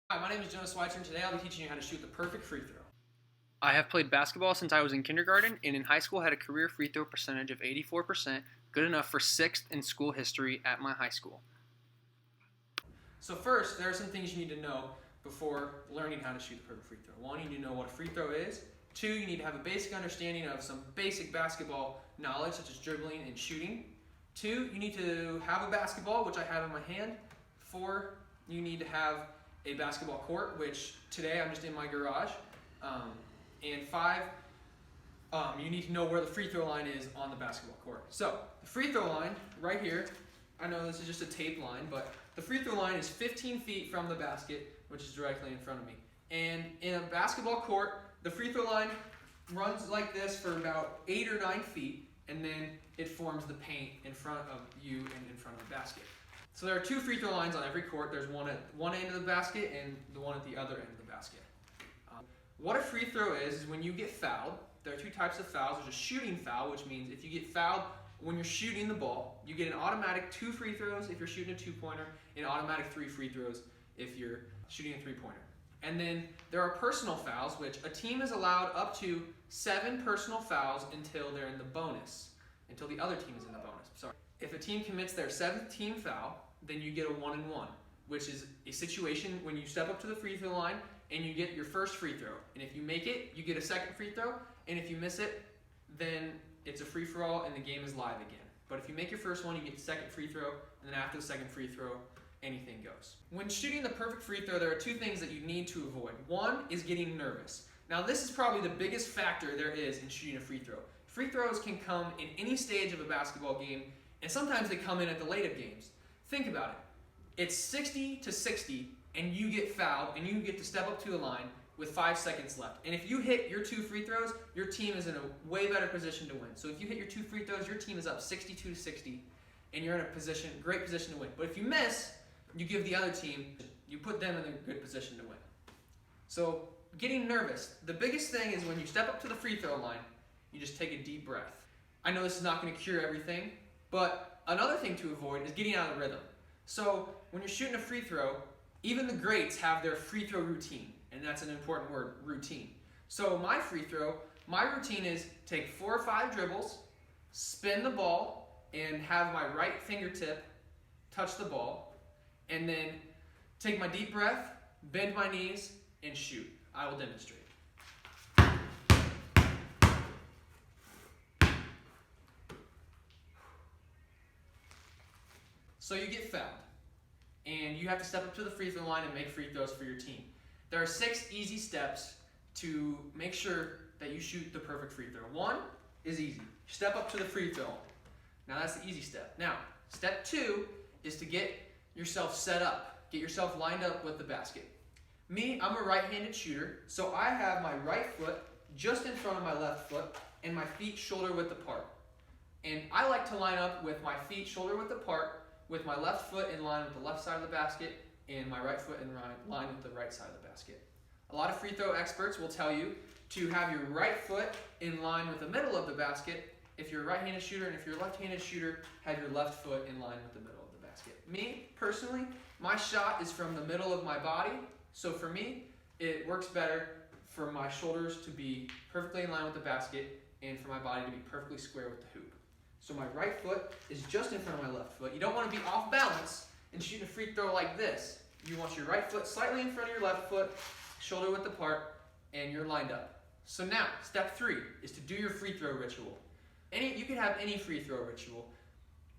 Hi, my name is Jonas Schweitzer, and today I'll be teaching you how to shoot the perfect free throw. I have played basketball since I was in kindergarten, and in high school had a career free throw percentage of 84%, good enough for 6th in school history at my high school. So first, there are some things you need to know before learning how to shoot the perfect free throw. One, you need to know what a free throw is. Two, you need to have a basic understanding of some basic basketball knowledge, such as dribbling and shooting. Two, you need to have a basketball, which I have in my hand. Four, you need to have a basketball court, which today I'm just in my garage. And five, you need to know where the free throw line is on the basketball court. So the free throw line right here, I know this is just a tape line, but the free throw line is 15 feet from the basket, which is directly in front of me. And in a basketball court, the free throw line runs like this for about 8 or 9 feet, and then it forms the paint in front of you and in front of the basket. So there are 2 free throw lines on every court. There's one at one end of the basket and the one at the other end of the basket. What a free throw is when you get fouled. There are 2 types of fouls. There's a shooting foul, which means if you get fouled when you're shooting the ball, you get an automatic 2 free throws if you're shooting a 2-pointer, and automatic 3 free throws if you're shooting a 3-pointer. And then there are personal fouls, which a team is allowed up to 7 personal fouls until they're in the bonus, until the other team is in the bonus. Sorry. If a team commits their 7th team foul, then you get a 1-and-1, which is a situation when you step up to the free throw line and you get your first free throw. And if you make it, you get a second free throw, and if you miss it, then it's a free-for-all and the game is live again. But if you make your first one, you get the second free throw, and then after the second free throw, anything goes. When shooting the perfect free throw, there are 2 things that you need to avoid. One is getting nervous. Now this is probably the biggest factor there is in shooting a free throw. Free throws can come in any stage of a basketball game, and sometimes they come in at the late of games. Think about it. It's 60-60, and you get fouled, and you get to step up to the line with 5 seconds left. And if you hit your 2 free throws, your team is in a way better position to win. So if you hit your 2 free throws, your team is up 62-60, and you're in a great position to win. But if you miss, you give the other team, you put them in a good position to win. So getting nervous. The biggest thing is when you step up to the free throw line, you just take a deep breath. I know this is not going to cure everything, but another thing to avoid is getting out of rhythm. So when you're shooting a free throw, even the greats have their free throw routine, and that's an important word, routine. So my routine is take 4 or 5 dribbles, spin the ball, and have my right fingertip touch the ball, and then take my deep breath, bend my knees, and shoot. I will demonstrate. So you get fouled, and you have to step up to the free throw line and make free throws for your team. There are 6 easy steps to make sure that you shoot the perfect free throw. 1 is easy. Step up to the free throw line. Now that's the easy step. Now, step 2 is to get yourself set up. Get yourself lined up with the basket. Me, I'm a right-handed shooter, so I have my right foot just in front of my left foot and my feet shoulder-width apart. And I like to line up with my feet shoulder-width apart, with my left foot in line with the left side of the basket and my right foot in line with the right side of the basket. A lot of free throw experts will tell you to have your right foot in line with the middle of the basket if you're a right-handed shooter, and if you're a left-handed shooter, have your left foot in line with the middle of the basket. Me, personally, my shot is from the middle of my body, so for me, it works better for my shoulders to be perfectly in line with the basket and for my body to be perfectly square with the hoop. So my right foot is just in front of my left foot. You don't want to be off balance and shoot a free throw like this. You want your right foot slightly in front of your left foot, shoulder width apart, and you're lined up. So now, step 3 is to do your free throw ritual. You can have any free throw ritual.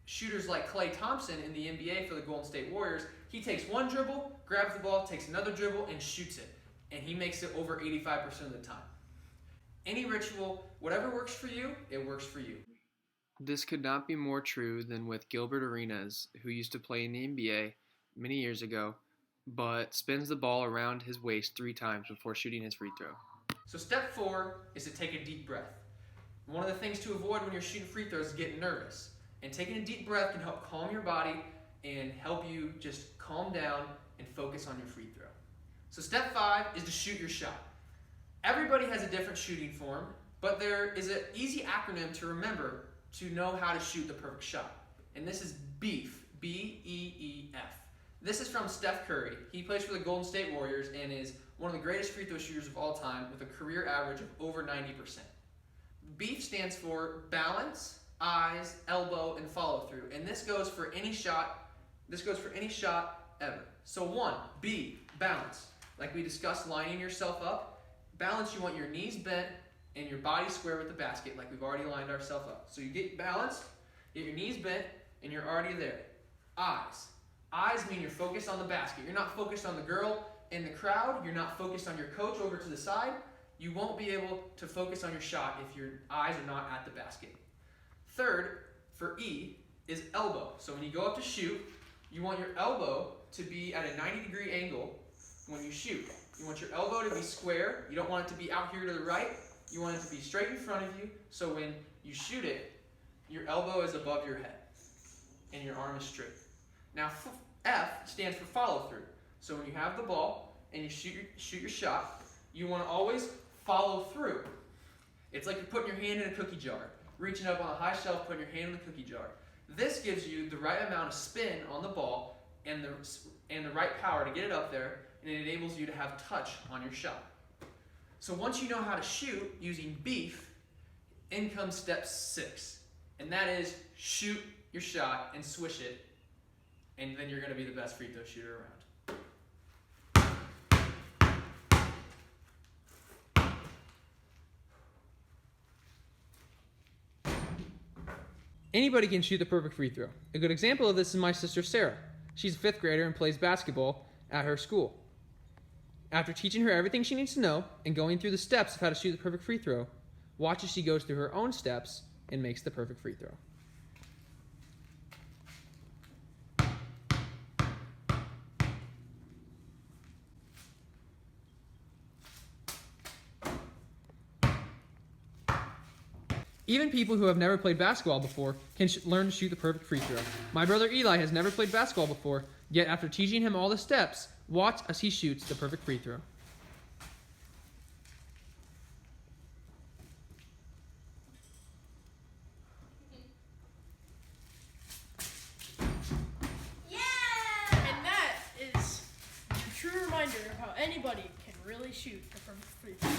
Shooters like Klay Thompson in the NBA for the Golden State Warriors, he takes 1 dribble, grabs the ball, takes another dribble, and shoots it. And he makes it over 85% of the time. Any ritual, whatever works for you, it works for you. This could not be more true than with Gilbert Arenas, who used to play in the NBA many years ago, but spins the ball around his waist 3 times before shooting his free throw. So step 4 is to take a deep breath. One of the things to avoid when you're shooting free throws is getting nervous. And taking a deep breath can help calm your body and help you just calm down and focus on your free throw. So step 5 is to shoot your shot. Everybody has a different shooting form, but there is an easy acronym to remember to know how to shoot the perfect shot. And this is BEEF, B-E-E-F. This is from Steph Curry. He plays for the Golden State Warriors and is one of the greatest free throw shooters of all time with a career average of over 90%. BEEF stands for balance, eyes, elbow, and follow through. And this goes for any shot. This goes for any shot ever. So 1, B, balance. Like we discussed, lining yourself up. Balance, you want your knees bent and your body square with the basket, like we've already lined ourselves up. So you get balanced, get your knees bent, and you're already there. Eyes. Eyes mean you're focused on the basket. You're not focused on the girl in the crowd. You're not focused on your coach over to the side. You won't be able to focus on your shot if your eyes are not at the basket. Third, for E, is elbow. So when you go up to shoot, you want your elbow to be at a 90-degree angle when you shoot. You want your elbow to be square. You don't want it to be out here to the right. You want it to be straight in front of you, so when you shoot it, your elbow is above your head and your arm is straight. Now, F stands for follow through. So when you have the ball and you shoot your shot, you want to always follow through. It's like you're putting your hand in a cookie jar, reaching up on a high shelf, putting your hand in the cookie jar. This gives you the right amount of spin on the ball and the right power to get it up there, and it enables you to have touch on your shot. So once you know how to shoot using BEEF, in comes step 6, and that is shoot your shot and swish it, and then you're going to be the best free throw shooter around. Anybody can shoot the perfect free throw. A good example of this is my sister Sarah. She's a 5th grader and plays basketball at her school. After teaching her everything she needs to know and going through the steps of how to shoot the perfect free throw, watch as she goes through her own steps and makes the perfect free throw. Even people who have never played basketball before can learn to shoot the perfect free throw. My brother Eli has never played basketball before, yet after teaching him all the steps, watch as he shoots the perfect free throw. Yeah! And that is a true reminder of how anybody can really shoot the perfect free throw.